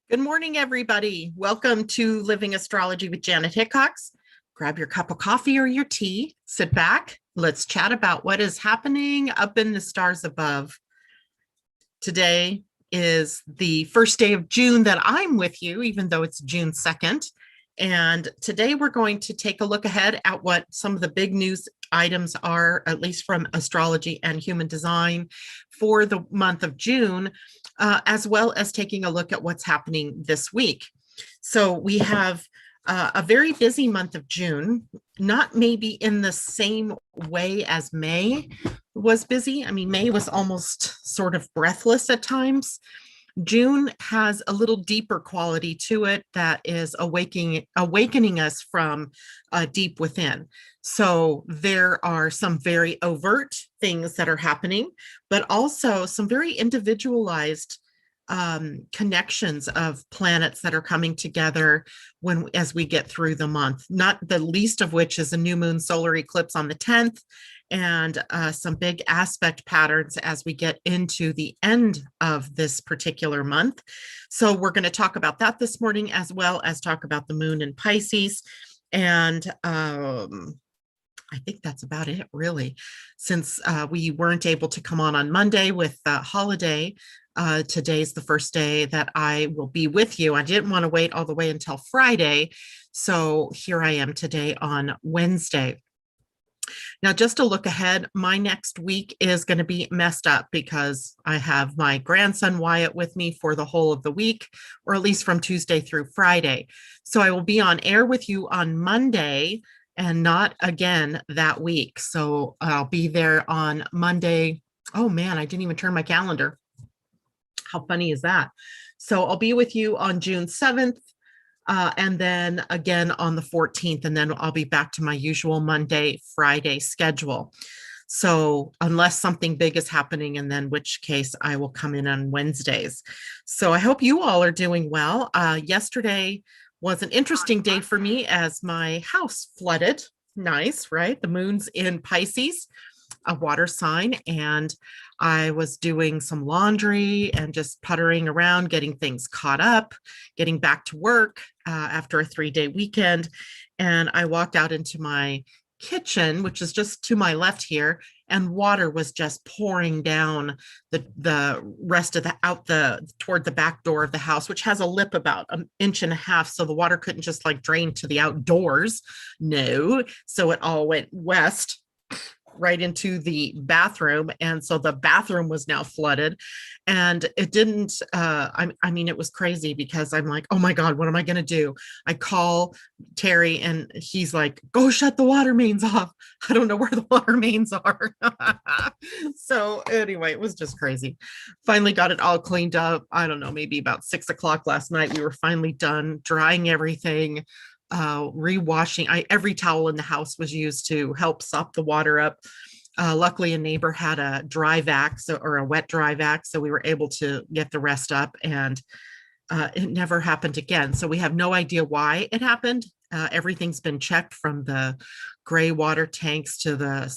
Good morning, everybody. Welcome to Living Astrology with Janet Hickox. Grab your cup of coffee or your tea, sit back. Let's chat about what is happening up in the stars above. Today is the first day of June that I'm with you, even though it's June 2nd. And today we're going to take a look ahead at what some of the big news items are, at least from astrology and human design for the month of June, as well as taking a look at what's happening this week. So we have a very busy month of June, not maybe in the same way as May was busy. I mean, May was almost sort of breathless at times. June has a little deeper quality to it that is awakening us from deep within. So there are some very overt things that are happening, but also some very individualized connections of planets that are coming together as we get through the month, not the least of which is a new moon solar eclipse on the 10th, and some big aspect patterns as we get into the end of this particular month. So we're going to talk about that this morning, as well as talk about the moon in Pisces. And I think that's about it, really. Since we weren't able to come on Monday with the holiday, today's the first day that I will be with you. I didn't want to wait all the way until Friday. So here I am today on Wednesday. Now, just to look ahead, my next week is going to be messed up because I have my grandson Wyatt with me for the whole of the week, or at least from Tuesday through Friday. So I will be on air with you on Monday and not again that week. So I'll be there on Monday. Oh man, I didn't even turn my calendar. How funny is that? So I'll be with you on June 7th. And then again on the 14th, and then I'll be back to my usual Monday, Friday schedule. So unless something big is happening, and then which case I will come in on Wednesdays. So I hope you all are doing well. Yesterday was an interesting day for me as my house flooded. Nice, right? The moon's in Pisces, a water sign, and I was doing some laundry and just puttering around, getting things caught up, getting back to work after a 3-day weekend. And I walked out into my kitchen, which is just to my left here, and water was just pouring down the rest of toward the back door of the house, which has a lip about 1.5 inches. So the water couldn't just like drain to the outdoors. No. So it all went west right into the bathroom. And so the bathroom was now flooded, and it didn't, I mean, it was crazy because I'm like, oh my God, what am I going to do? I call Terry and he's like, go shut the water mains off. I don't know where the water mains are. So anyway, it was just crazy. Finally got it all cleaned up. I don't know, maybe about 6 o'clock last night. We were finally done drying everything, rewashing. Every towel in the house was used to help sop the water up. Luckily, a neighbor had a dry vac, or a wet dry vac, so we were able to get the rest up, and it never happened again. So we have no idea why it happened. Everything's been checked, from the gray water tanks to the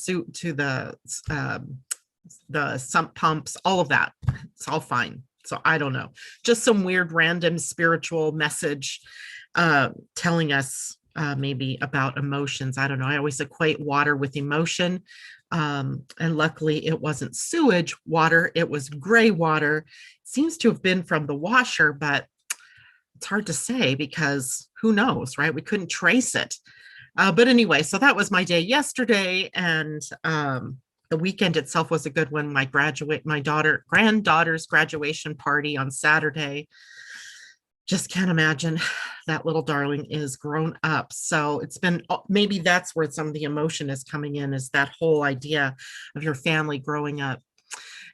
sump pumps, all of that. It's all fine. So I don't know, just some weird random spiritual message telling us maybe about emotions. I don't know. I always equate water with emotion. And luckily it wasn't sewage water. It was gray water. It seems to have been from the washer, but it's hard to say because who knows, right? We couldn't trace it. But anyway, so that was my day yesterday. And the weekend itself was a good one. My granddaughter's graduation party on Saturday. Just can't imagine, that little darling is grown up. So it's been, maybe that's where some of the emotion is coming in, is that whole idea of your family growing up.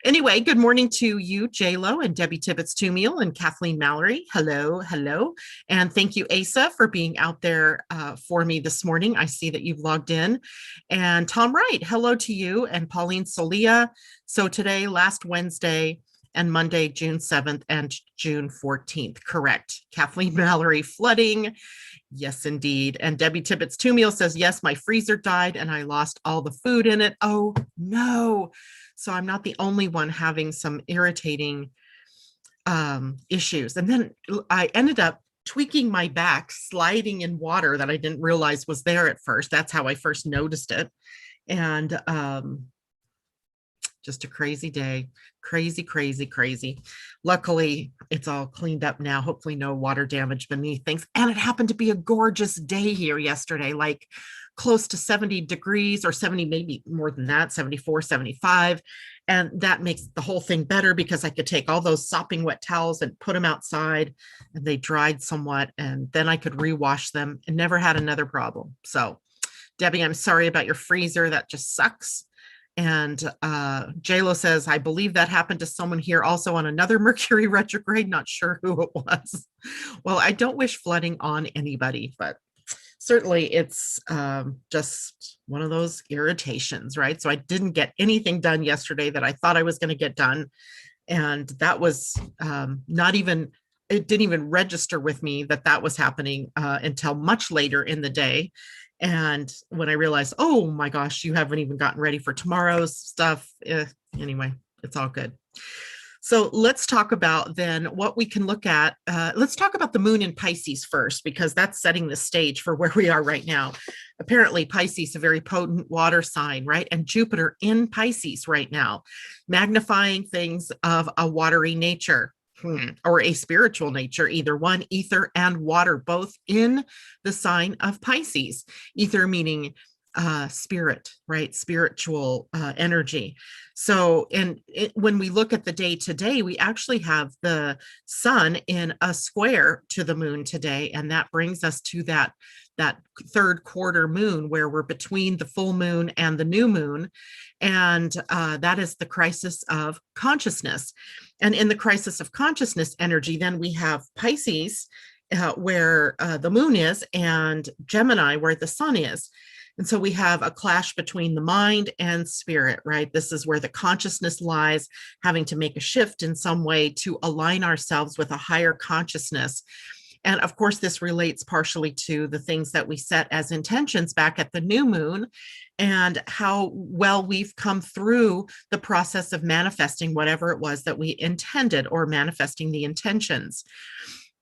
Anyway, good morning to you, J-Lo and Debbie Tibbetts-Tumiel and Kathleen Mallory. Hello, hello. And thank you, Asa, for being out there for me this morning. I see that you've logged in. And Tom Wright, hello to you, and Pauline Solia. So today, last Wednesday, and Monday, June 7th and June 14th. Correct. Kathleen Mallory, flooding. Yes, indeed. And Debbie Tibbetts-Tumiel says, yes, my freezer died and I lost all the food in it. Oh, no. So I'm not the only one having some irritating issues. And then I ended up tweaking my back, sliding in water that I didn't realize was there at first. That's how I first noticed it. And just a crazy day. Crazy, crazy, crazy. Luckily, it's all cleaned up now. Hopefully no water damage beneath things. And it happened to be a gorgeous day here yesterday, like close to 70 degrees or 70, maybe more than that, 74, 75. And that makes the whole thing better because I could take all those sopping wet towels and put them outside and they dried somewhat. And then I could rewash them and never had another problem. So Debbie, I'm sorry about your freezer. That just sucks. And JLo says, I believe that happened to someone here also on another Mercury retrograde. Not sure who it was. Well, I don't wish flooding on anybody, but certainly it's just one of those irritations, right? So I didn't get anything done yesterday that I thought I was going to get done. And that was not even, it didn't even register with me that that was happening until much later in the day. And when I realized, oh my gosh, you haven't even gotten ready for tomorrow's stuff. Anyway, it's all good. So let's talk about then what we can look at. Let's talk about the moon in Pisces first, because that's setting the stage for where we are right now. Apparently Pisces, a very potent water sign, right? And Jupiter in Pisces right now, magnifying things of a watery nature. Or a spiritual nature, either one, ether and water, both in the sign of Pisces. Ether meaning spirit, right? Spiritual energy. So, when we look at the day today, we actually have the sun in a square to the moon today, and that brings us to that third quarter moon where we're between the full moon and the new moon, and that is the crisis of consciousness. And in the crisis of consciousness energy, then we have Pisces where the moon is, and Gemini where the sun is. And so we have a clash between the mind and spirit, right? This is where the consciousness lies, having to make a shift in some way to align ourselves with a higher consciousness. And of course, this relates partially to the things that we set as intentions back at the new moon and how well we've come through the process of manifesting whatever it was that we intended, or manifesting the intentions.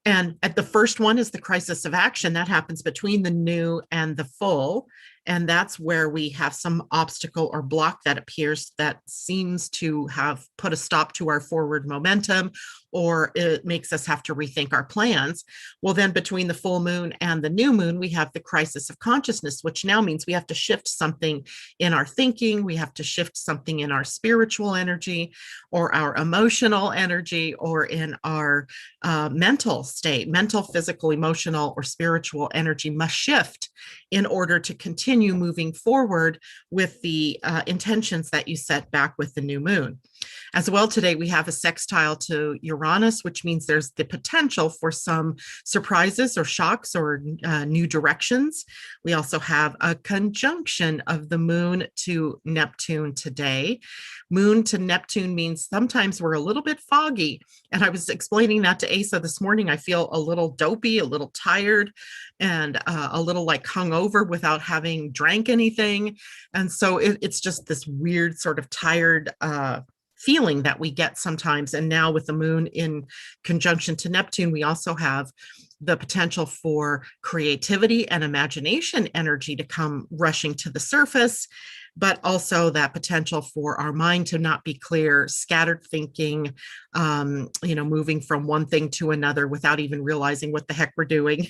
And at the first one is the crisis of action that happens between the new and the full. And that's where we have some obstacle or block that appears that seems to have put a stop to our forward momentum, or it makes us have to rethink our plans. Well, then between the full moon and the new moon, we have the crisis of consciousness, which now means we have to shift something in our thinking. We have to shift something in our spiritual energy or our emotional energy or in our mental state. Mental, physical, emotional, or spiritual energy must shift in order to continue moving forward with the intentions that you set back with the new moon. As well, today we have a sextile to Uranus, which means there's the potential for some surprises or shocks or new directions. We also have a conjunction of the moon to Neptune today. Moon to Neptune means sometimes we're a little bit foggy. And I was explaining that to Asa this morning. I feel a little dopey, a little tired, and a little like hungover without having drank anything. And so it's just this weird sort of tired feeling that we get sometimes. And now with the moon in conjunction to Neptune, we also have the potential for creativity and imagination energy to come rushing to the surface, but also that potential for our mind to not be clear, scattered thinking, moving from one thing to another without even realizing what the heck we're doing.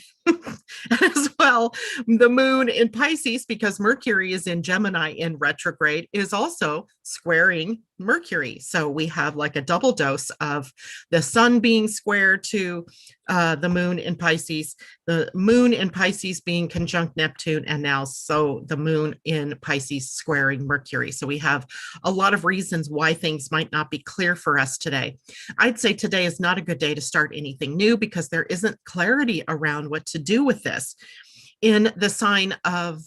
As well, the moon in Pisces, because Mercury is in Gemini in retrograde, is also squaring Mercury. So we have like a double dose of the sun being square to the moon in Pisces, the moon in Pisces being conjunct Neptune, and now so the moon in Pisces squaring Mercury. So we have a lot of reasons why things might not be clear for us today. I'd say today is not a good day to start anything new because there isn't clarity around what to do with this. In the sign of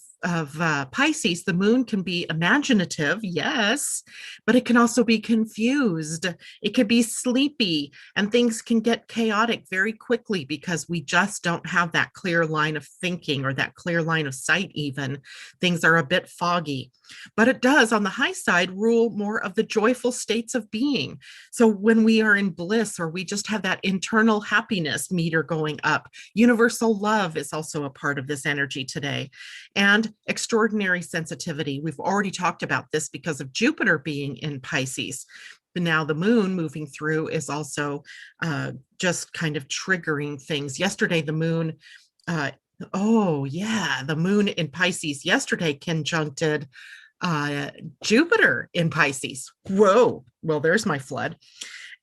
Pisces, the moon can be imaginative, yes, but it can also be confused. It could be sleepy, and things can get chaotic very quickly because we just don't have that clear line of thinking or that clear line of sight even. Things are a bit foggy. but it does on the high side rule more of the joyful states of being. So when we are in bliss, or we just have that internal happiness meter going up, universal love is also a part of this energy today. And extraordinary sensitivity. We've already talked about this because of Jupiter being in Pisces. But now the moon moving through is also just kind of triggering things. Yesterday, the moon, the moon in Pisces yesterday conjuncted Jupiter in Pisces. Whoa, well, there's my flood.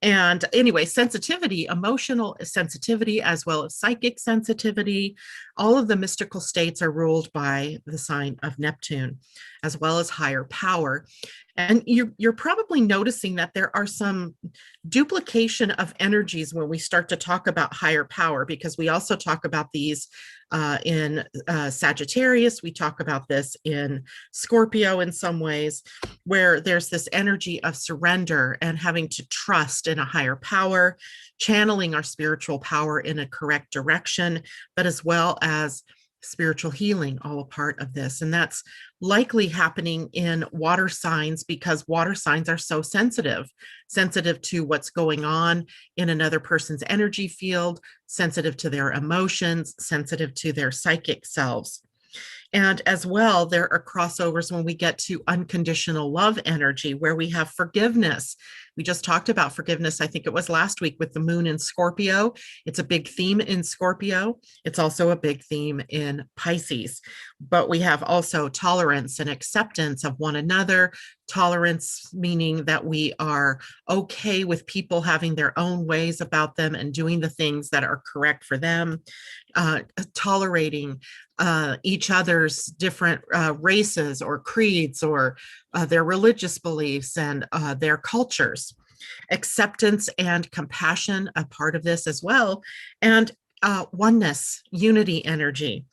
And anyway, sensitivity, emotional sensitivity, as well as psychic sensitivity, all of the mystical states are ruled by the sign of Neptune, as well as higher power. And you're probably noticing that there are some duplication of energies when we start to talk about higher power, because we also talk about these in Sagittarius. We talk about this in Scorpio in some ways, where there's this energy of surrender and having to trust in a higher power, channeling our spiritual power in a correct direction, but as well as spiritual healing, all a part of this. And that's likely happening in water signs, because water signs are so sensitive to what's going on in another person's energy field, sensitive to their emotions, sensitive to their psychic selves. And as well, there are crossovers when we get to unconditional love energy, where we have forgiveness. We just talked about forgiveness, I think it was last week, with the moon in Scorpio. It's a big theme in Scorpio. It's also a big theme in Pisces. But we have also tolerance and acceptance of one another. Tolerance meaning that we are okay with people having their own ways about them and doing the things that are correct for them. Tolerating each other's different races or creeds, or their religious beliefs and their cultures. Acceptance and compassion, a part of this as well. And oneness, unity energy.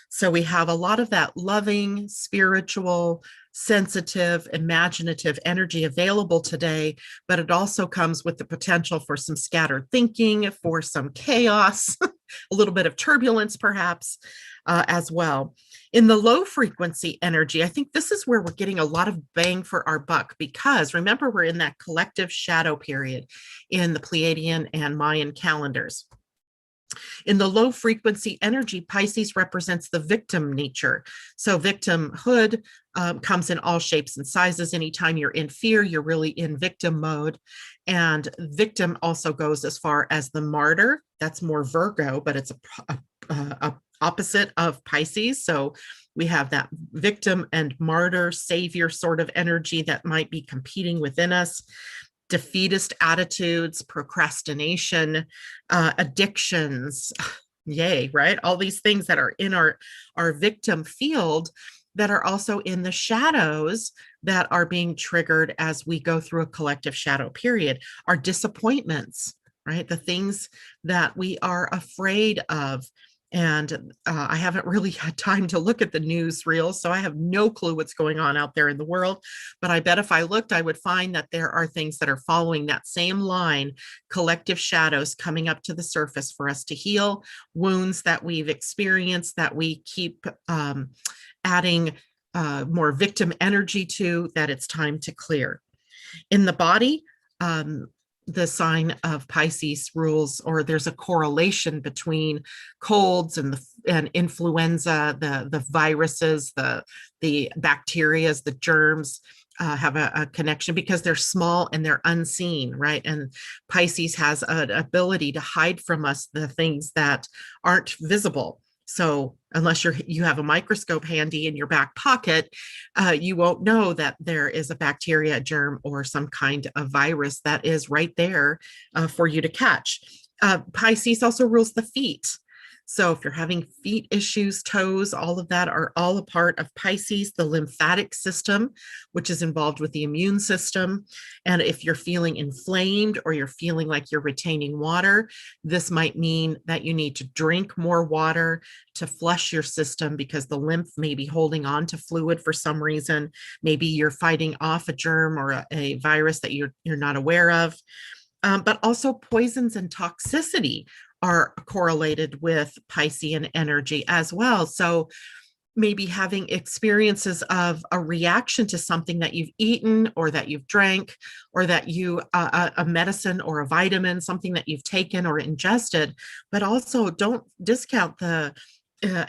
So we have a lot of that loving, spiritual, sensitive, imaginative energy available today, but it also comes with the potential for some scattered thinking, for some chaos, a little bit of turbulence perhaps as well. In the low frequency energy, I think this is where we're getting a lot of bang for our buck, because remember, we're in that collective shadow period in the Pleiadian and Mayan calendars. In the low frequency energy, Pisces represents the victim nature. So victimhood comes in all shapes and sizes. Anytime you're in fear, you're really in victim mode. And victim also goes as far as the martyr. That's more Virgo, but it's a opposite of Pisces. So we have that victim and martyr, savior sort of energy that might be competing within us. Defeatist attitudes, procrastination, addictions, yay, right? All these things that are in our victim field that are also in the shadows that are being triggered as we go through a collective shadow period. Our disappointments, right? The things that we are afraid of. And I haven't really had time to look at the newsreel, so I have no clue what's going on out there in the world. But I bet if I looked, I would find that there are things that are following that same line, collective shadows coming up to the surface for us to heal, wounds that we've experienced that we keep adding more victim energy to, that it's time to clear. In the body, the sign of Pisces rules, or there's a correlation between colds and influenza, the viruses, the bacteria, the germs have a connection because they're small and they're unseen, right? And Pisces has an ability to hide from us the things that aren't visible. So unless you have a microscope handy in your back pocket, you won't know that there is a bacteria, a germ, or some kind of virus that is right there for you to catch. Pisces also rules the feet. So if you're having feet issues, toes, all of that are all a part of Pisces, the lymphatic system, which is involved with the immune system. And if you're feeling inflamed or you're feeling like you're retaining water, this might mean that you need to drink more water to flush your system, because the lymph may be holding on to fluid for some reason. Maybe you're fighting off a germ or a virus that you're not aware of. But also poisons and toxicity are correlated with Piscean energy as well. So maybe having experiences of a reaction to something that you've eaten or that you've drank, or that you a medicine or a vitamin, something that you've taken or ingested. But also don't discount the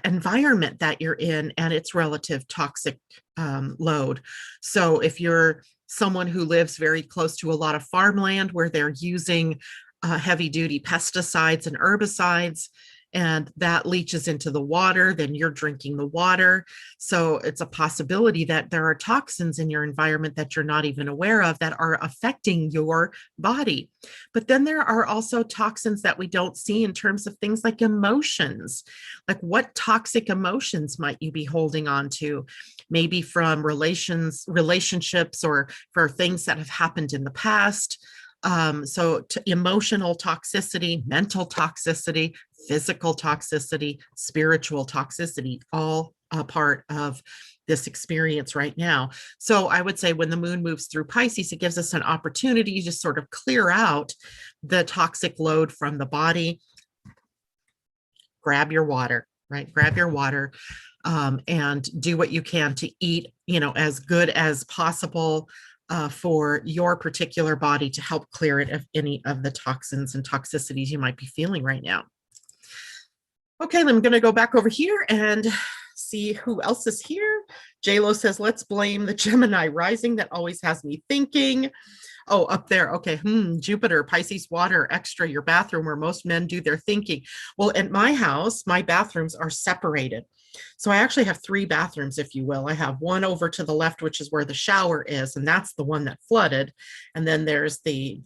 environment that you're in and its relative toxic load. So if you're someone who lives very close to a lot of farmland where they're using heavy duty pesticides and herbicides, and that leaches into the water, then you're drinking the water. So it's a possibility that there are toxins in your environment that you're not even aware of that are affecting your body. But then there are also toxins that we don't see in terms of things like emotions. Like, what toxic emotions might you be holding on to? Maybe from relationships, or for things that have happened in the past. So emotional toxicity, mental toxicity, physical toxicity, spiritual toxicity, all a part of this experience right now. So I would say when the moon moves through Pisces, it gives us an opportunity to sort of clear out the toxic load from the body. Grab your water, right? Grab your water, and do what you can to eat, as good as possible for your particular body to help clear it of any of the toxins and toxicities you might be feeling right now. Okay, I'm going to go back over here and see who else is here. JLo says, let's blame the Gemini rising. That always has me thinking. Oh, up there. Okay. Jupiter, Pisces water, extra, your bathroom where most men do their thinking. Well, at my house, my bathrooms are separated. So I actually have 3 bathrooms, if you will. I have one over to the left, which is where the shower is, and that's the one that flooded. And then there's the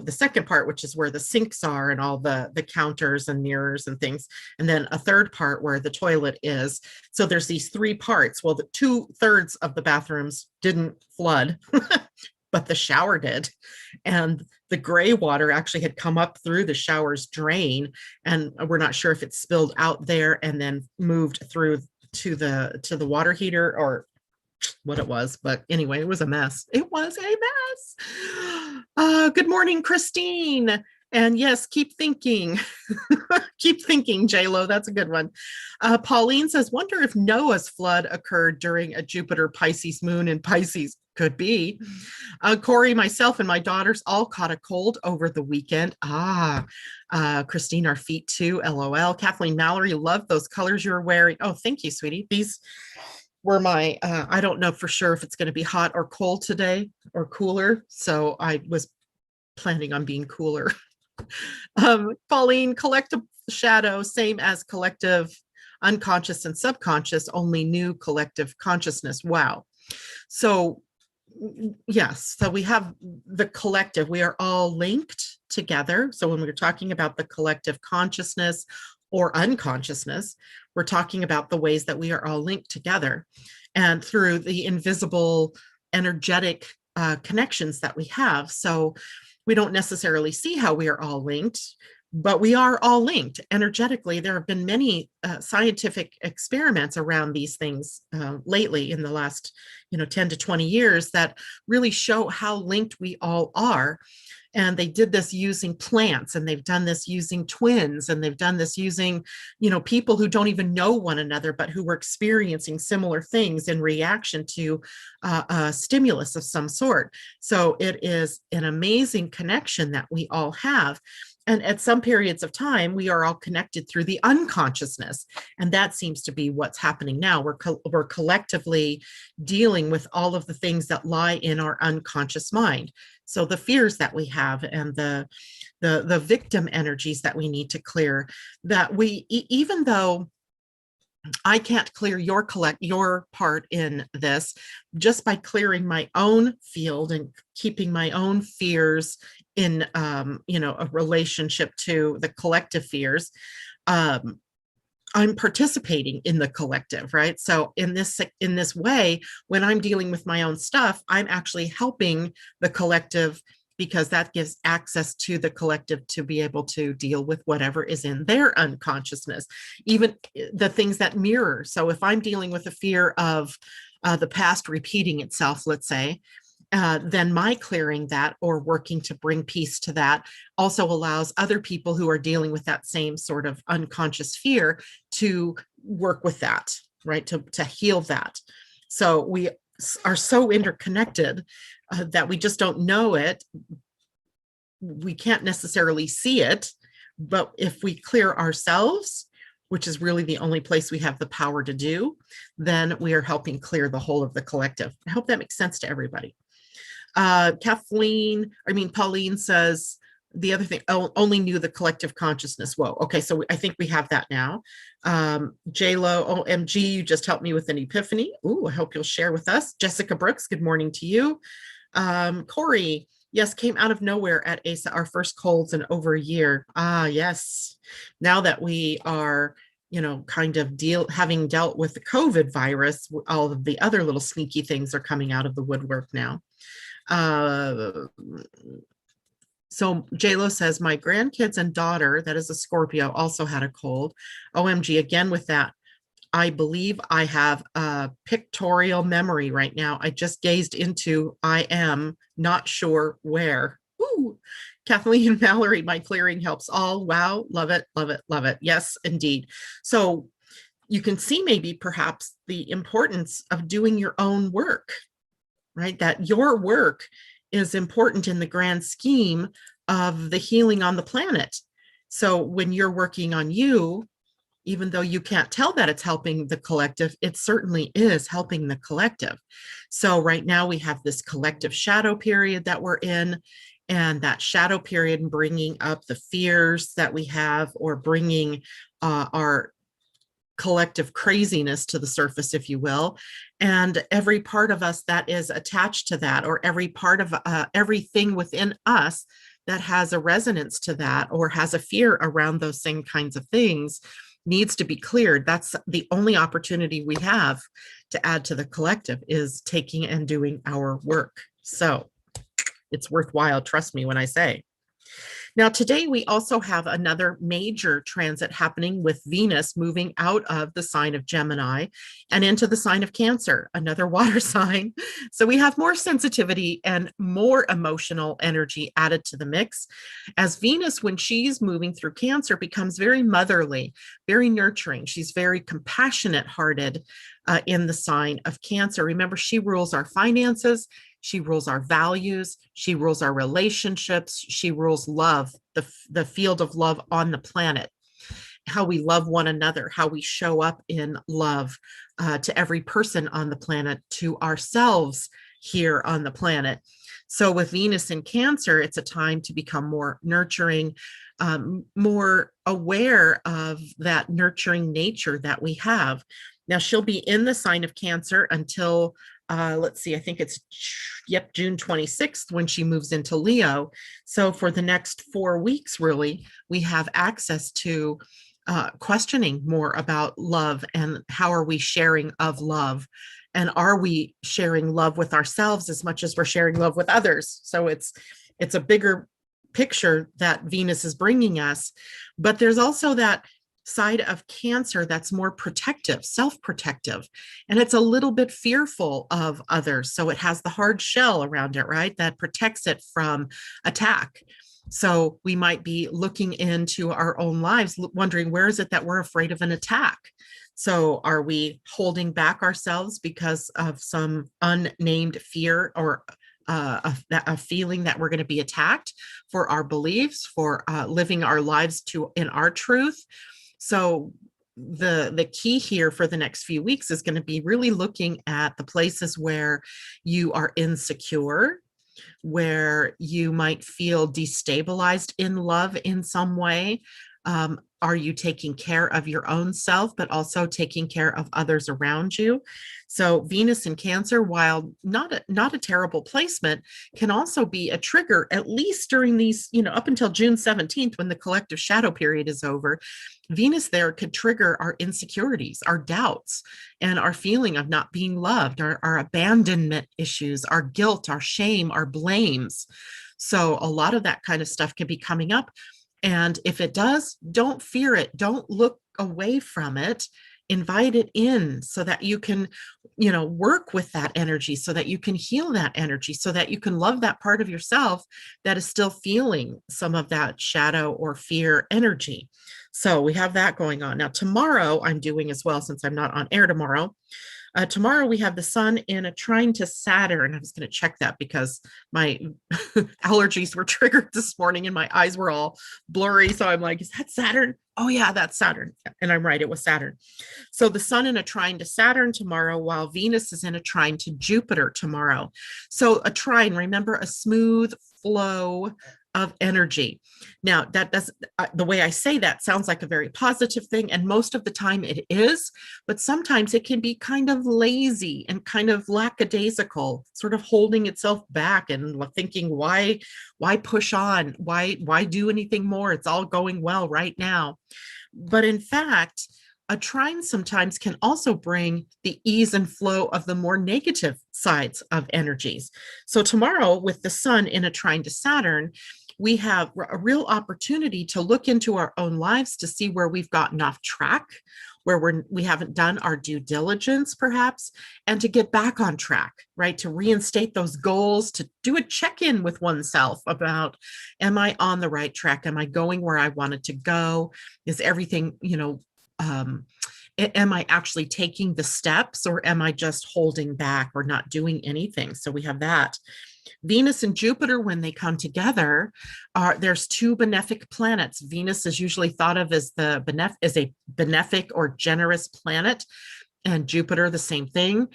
second part, which is where the sinks are and all the counters and mirrors and things. And then a third part where the toilet is. So there's these 3 parts. Well, the 2/3 of the bathrooms didn't flood, but the shower did. And the gray water actually had come up through the shower's drain, and we're not sure if it spilled out there and then moved through to the water heater or what it was. But anyway, it was a mess. It was a mess. Good morning, Christine. And yes, keep thinking. Keep thinking, JLo. That's a good one. Pauline says, wonder if Noah's flood occurred during a Jupiter Pisces moon in Pisces. Could be. Corey, myself, and my daughters all caught a cold over the weekend. Christine, our feet too. LOL. Kathleen Mallory, loved those colors you were wearing. Oh, thank you, sweetie. These were my, I don't know for sure if it's going to be hot or cold today or cooler. So I was planning on being cooler. Pauline, collective shadow, same as collective unconscious and subconscious, only new collective consciousness. Wow. So yes, so we have the collective, we are all linked together. So when we're talking about the collective consciousness or unconsciousness, we're talking about the ways that we are all linked together, and through the invisible energetic connections that we have. So we don't necessarily see how we are all linked, but we are all linked energetically. There have been many scientific experiments around these things lately in the last 10 to 20 years that really show how linked we all are. And they did this using plants, and they've done this using twins, and they've done this using, people who don't even know one another, but who were experiencing similar things in reaction to a stimulus of some sort. So it is an amazing connection that we all have. And at some periods of time, we are all connected through the unconsciousness. And that seems to be what's happening now. We're collectively dealing with all of the things that lie in our unconscious mind. So the fears that we have, and the victim energies that we need to clear, that we, even though I can't clear your part in this, just by clearing my own field and keeping my own fears in a relationship to the collective fears. I'm participating in the collective, right? So in this way, when I'm dealing with my own stuff, I'm actually helping the collective, because that gives access to the collective to be able to deal with whatever is in their unconsciousness, even the things that mirror. So if I'm dealing with a fear of the past repeating itself, let's say, then my clearing that or working to bring peace to that also allows other people who are dealing with that same sort of unconscious fear to work with that. right? To heal that. So we are so interconnected that we just don't know it. We can't necessarily see it, but if we clear ourselves, which is really the only place we have the power to do, then we are helping clear the whole of the collective. I hope that makes sense to everybody. Pauline says, the other thing, only knew the collective consciousness. Whoa. Okay. So I think we have that now. J-Lo, OMG, you just helped me with an epiphany. Ooh, I hope you'll share with us. Jessica Brooks, good morning to you. Corey, yes, came out of nowhere at ASA, our first colds in over a year. Ah, yes. Now that we are, kind of having dealt with the COVID virus, all of the other little sneaky things are coming out of the woodwork now. So J-Lo says, my grandkids and daughter, that is a Scorpio, also had a cold. OMG, again with that. I believe I have a pictorial memory right now. I just gazed into, I am not sure where. Ooh. Kathleen and Mallory, my clearing helps all. Wow, love it, love it, love it. Yes, indeed. So you can see maybe perhaps the importance of doing your own work, right? That your work is important in the grand scheme of the healing on the planet. So when you're working on you, even though you can't tell that it's helping the collective, it certainly is helping the collective. So right now we have this collective shadow period that we're in, and that shadow period bringing up the fears that we have, or bringing our collective craziness to the surface, if you will. And every part of us that is attached to that, or every part of everything within us that has a resonance to that, or has a fear around those same kinds of things, needs to be cleared. That's the only opportunity we have to add to the collective, is taking and doing our work. So it's worthwhile, trust me when I say. Now, today we also have another major transit happening with Venus moving out of the sign of Gemini and into the sign of Cancer, another water sign. So we have more sensitivity and more emotional energy added to the mix, as Venus, when she's moving through Cancer, becomes very motherly, very nurturing. She's very compassionate hearted in the sign of Cancer. Remember, she rules our finances. She rules our values. She rules our relationships. She rules love, the field of love on the planet, how we love one another, how we show up in love to every person on the planet, to ourselves here on the planet. So with Venus in Cancer, it's a time to become more nurturing, more aware of that nurturing nature that we have. Now, she'll be in the sign of Cancer until let's see, I think it's, June 26th when she moves into Leo. So for the next 4 weeks, really, we have access to questioning more about love, and how are we sharing of love, and are we sharing love with ourselves as much as we're sharing love with others. So it's a bigger picture that Venus is bringing us, but there's also that side of Cancer that's more protective, self-protective, and it's a little bit fearful of others. So it has the hard shell around it, right? That protects it from attack. So we might be looking into our own lives, wondering, where is it that we're afraid of an attack? So are we holding back ourselves because of some unnamed fear, or a feeling that we're going to be attacked for our beliefs, for living our lives in our truth? So the key here for the next few weeks is going to be really looking at the places where you are insecure, where you might feel destabilized in love in some way. Are you taking care of your own self, but also taking care of others around you? So Venus in Cancer, while not a terrible placement, can also be a trigger, at least during these, up until June 17th, when the collective shadow period is over. Venus there could trigger our insecurities, our doubts, and our feeling of not being loved, our abandonment issues, our guilt, our shame, our blames. So a lot of that kind of stuff can be coming up. And if it does, don't fear it. Don't look away from it. invite it in so that you can, work with that energy, so that you can heal that energy, so that you can love that part of yourself that is still feeling some of that shadow or fear energy. So we have that going on. Now, tomorrow I'm doing as well, since I'm not on air tomorrow. Tomorrow we have the sun in a trine to Saturn. I was going to check that because my allergies were triggered this morning and my eyes were all blurry. So I'm like, is that Saturn? Oh yeah, that's Saturn. And I'm right, it was Saturn. So the sun in a trine to Saturn tomorrow, while Venus is in a trine to Jupiter tomorrow. So a trine, remember, a smooth flow of energy. Now, that does, the way I say that sounds like a very positive thing, and most of the time it is, but sometimes it can be kind of lazy and kind of lackadaisical, sort of holding itself back and thinking, why push on? Why do anything more? It's all going well right now. But in fact, a trine sometimes can also bring the ease and flow of the more negative sides of energies. So tomorrow, with the sun in a trine to Saturn, we have a real opportunity to look into our own lives to see where we've gotten off track, where we haven't done our due diligence, perhaps, and to get back on track, right? To reinstate those goals, to do a check-in with oneself about, am I on the right track? Am I going where I wanted to go? Is everything, am I actually taking the steps, or am I just holding back or not doing anything? So we have that. Venus and Jupiter, when they come together, there's two benefic planets. Venus is usually thought of as a benefic or generous planet, and Jupiter the same thing.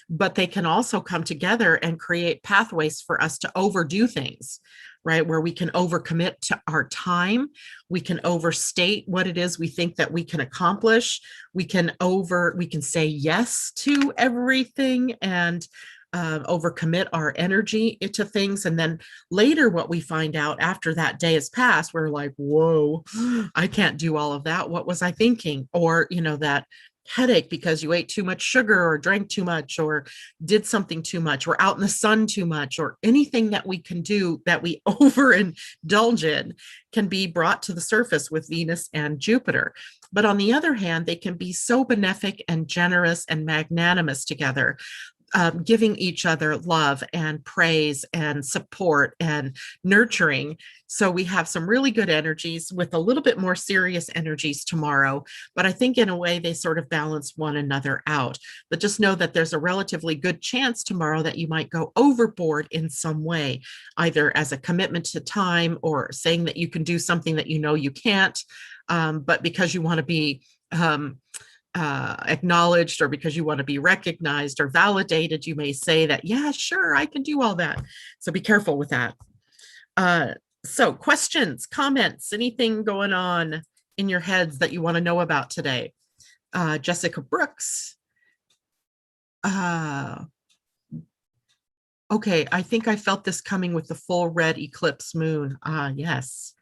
But they can also come together and create pathways for us to overdo things, right? Where we can overcommit to our time. We can overstate what it is we think that we can accomplish. We can say yes to everything and overcommit our energy into things. And then later, what we find out after that day has passed, we're like, whoa, I can't do all of that. What was I thinking? Or, that headache because you ate too much sugar or drank too much or did something too much or out in the sun too much, or anything that we can do that we overindulge in can be brought to the surface with Venus and Jupiter. But on the other hand, they can be so benefic and generous and magnanimous together, giving each other love and praise and support and nurturing. So we have some really good energies with a little bit more serious energies tomorrow, but I think in a way they sort of balance one another out. But just know that there's a relatively good chance tomorrow that you might go overboard in some way, either as a commitment to time or saying that you can do something that you can't, but because you want to be acknowledged, or because you want to be recognized or validated, you may say that, yeah, sure, I can do all that. So be careful with that. So questions, comments, anything going on in your heads that you want to know about today? Jessica Brooks. Okay, I think I felt this coming with the full red eclipse moon. Yes.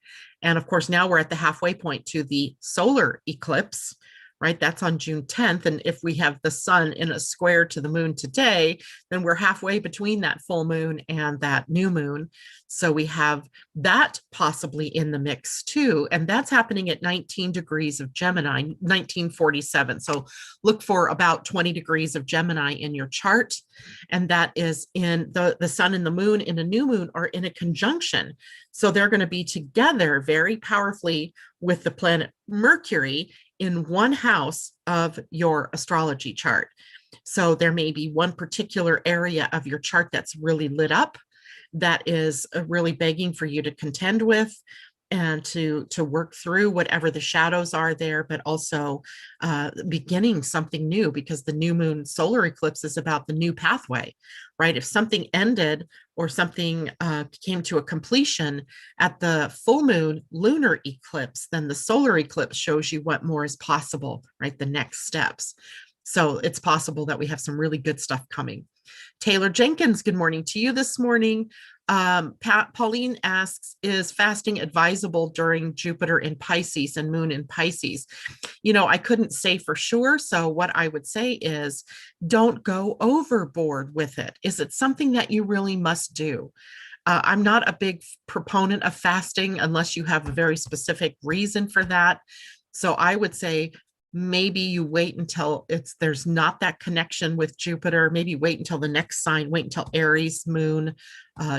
And of course, now we're at the halfway point to the solar eclipse, right? That's on June 10th. And if we have the sun in a square to the moon today, then we're halfway between that full moon and that new moon. So we have that possibly in the mix too. And that's happening at 19 degrees of Gemini, 1947. So look for about 20 degrees of Gemini in your chart. And that is in the sun and the moon in a new moon are in a conjunction. So they're going to be together very powerfully with the planet Mercury in one house of your astrology chart. So there may be one particular area of your chart that's really lit up, that is really begging for you to contend with and to work through whatever the shadows are there, but also beginning something new, because the new moon solar eclipse is about the new pathway, right? If something ended or something came to a completion at the full moon lunar eclipse, then the solar eclipse shows you what more is possible, right? The next steps. So it's possible that we have some really good stuff coming. Taylor Jenkins, good morning to you this morning. Pauline asks, is fasting advisable during Jupiter in Pisces and moon in Pisces? I couldn't say for sure. So what I would say is, don't go overboard with it. Is it something that you really must do? I'm not a big proponent of fasting unless you have a very specific reason for that. So I would say, maybe you wait until there's not that connection with Jupiter. Maybe wait until the next sign, wait until Aries moon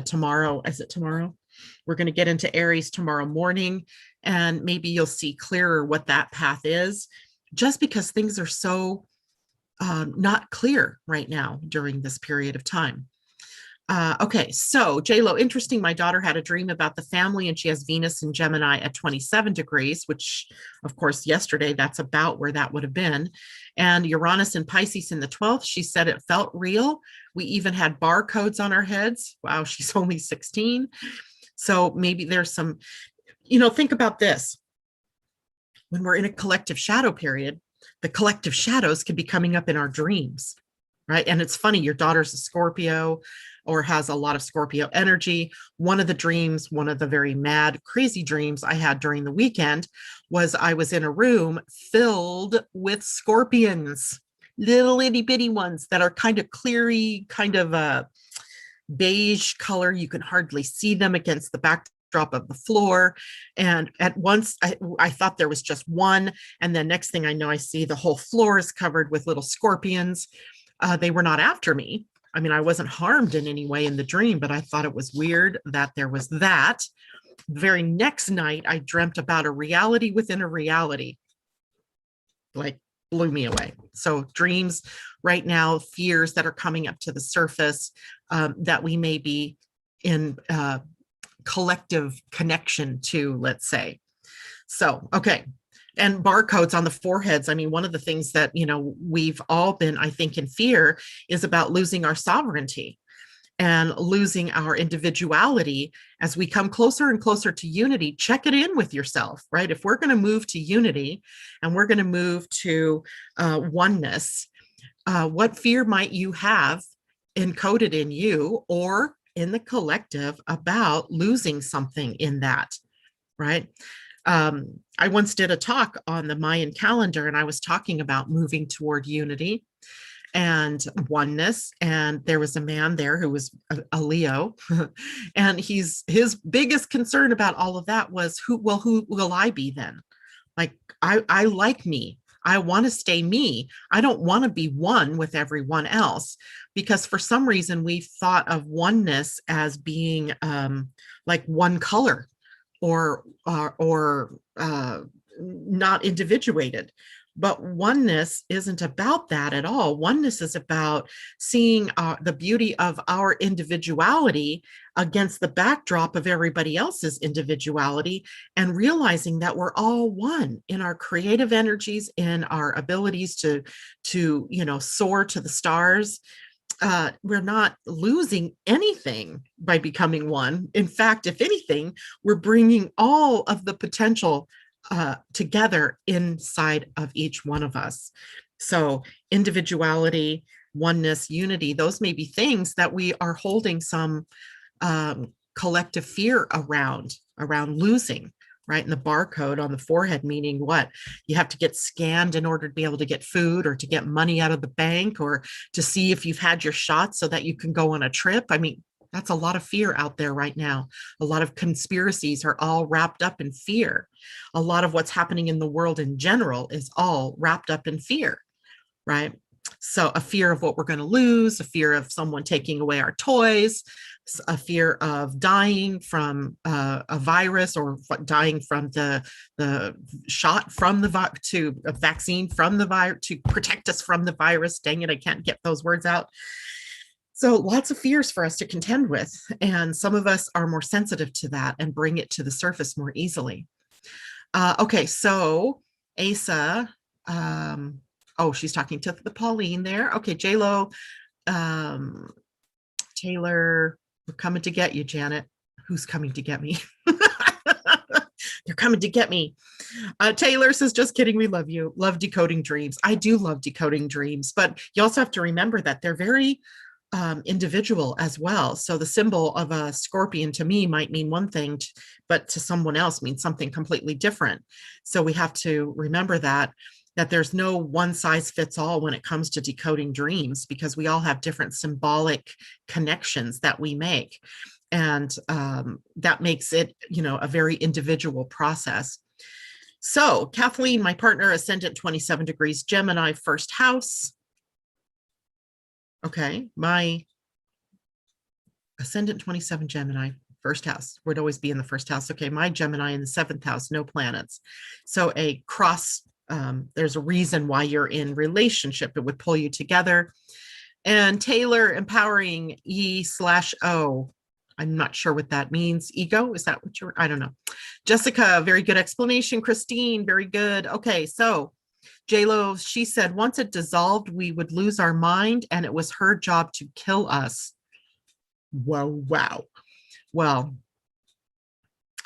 tomorrow. Is it tomorrow? We're going to get into Aries tomorrow morning, and maybe you'll see clearer what that path is, just because things are so not clear right now during this period of time. Okay, so Lo, interesting. My daughter had a dream about the family, and she has Venus in Gemini at 27 degrees, which, of course, yesterday, that's about where that would have been. And Uranus and Pisces in the 12th. She said it felt real. We even had barcodes on our heads. Wow, she's only 16. So maybe there's some, think about this. When we're in a collective shadow period, the collective shadows can be coming up in our dreams, right? And it's funny, your daughter's a Scorpio or has a lot of Scorpio energy. One of the very mad, crazy dreams I had during the weekend was I was in a room filled with scorpions, little itty bitty ones that are kind of cleary, kind of a beige color. You can hardly see them against the backdrop of the floor. And at once I thought there was just one. And then next thing I know, I see the whole floor is covered with little scorpions. They were not after me. I mean, I wasn't harmed in any way in the dream, but I thought it was weird that there was that. The very next night, I dreamt about a reality within a reality. Like, blew me away. So dreams right now, fears that are coming up to the surface, that we may be in collective connection to, let's say. So, okay. And barcodes on the foreheads. I mean, one of the things that, we've all been, I think, in fear is about losing our sovereignty and losing our individuality. As we come closer and closer to unity, check it in with yourself, right? If we're going to move to unity and we're going to move to oneness, what fear might you have encoded in you or in the collective about losing something in that, right? I once did a talk on the Mayan calendar, and I was talking about moving toward unity and oneness. And there was a man there who was a Leo, and his biggest concern about all of that was who will I be then? Like, I like me. I want to stay me. I don't want to be one with everyone else, because for some reason we've thought of oneness as being like one color or not individuated. But oneness isn't about that at all. Oneness is about seeing the beauty of our individuality against the backdrop of everybody else's individuality, and realizing that we're all one in our creative energies, in our abilities to soar to the stars. We're not losing anything by becoming one. In fact, if anything, we're bringing all of the potential together inside of each one of us. So individuality, oneness, unity, those may be things that we are holding some collective fear around losing, right? And the barcode on the forehead meaning what? You have to get scanned in order to be able to get food, or to get money out of the bank, or to see if you've had your shot so that you can go on a trip. I mean, that's a lot of fear out there right now. A lot of conspiracies are all wrapped up in fear. A lot of what's happening in the world in general is all wrapped up in fear, right? So a fear of what we're going to lose, a fear of someone taking away our toys, a fear of dying from a virus, or dying from the shot from the to a vaccine from the virus to protect us from the virus. Dang it, I can't get those words out. So lots of fears for us to contend with. And some of us are more sensitive to that and bring it to the surface more easily. Okay, so Asa, she's talking to the Pauline there. Okay, Lo, Taylor, we're coming to get you, Janet. Who's coming to get me? They're coming to get me. Taylor says, just kidding, we love you. Love decoding dreams. I do love decoding dreams, but you also have to remember that they're very individual as well. So the symbol of a scorpion to me might mean one thing, but to someone else means something completely different. So we have to remember that there's no one size fits all when it comes to decoding dreams, because we all have different symbolic connections that we make. And that makes it, a very individual process. So Kathleen, my partner, ascendant 27 degrees Gemini, first house. Okay, my ascendant 27 Gemini, first house would always be in the first house. Okay, my Gemini in the seventh house, no planets. So a cross, there's a reason why you're in relationship. It would pull you together. And Taylor, empowering E/O. I'm not sure what that means. Ego, is that what I don't know. Jessica, very good explanation. Christine, very good. Okay, so J-Lo, she said, once it dissolved, we would lose our mind, and it was her job to kill us. Whoa, wow. Well,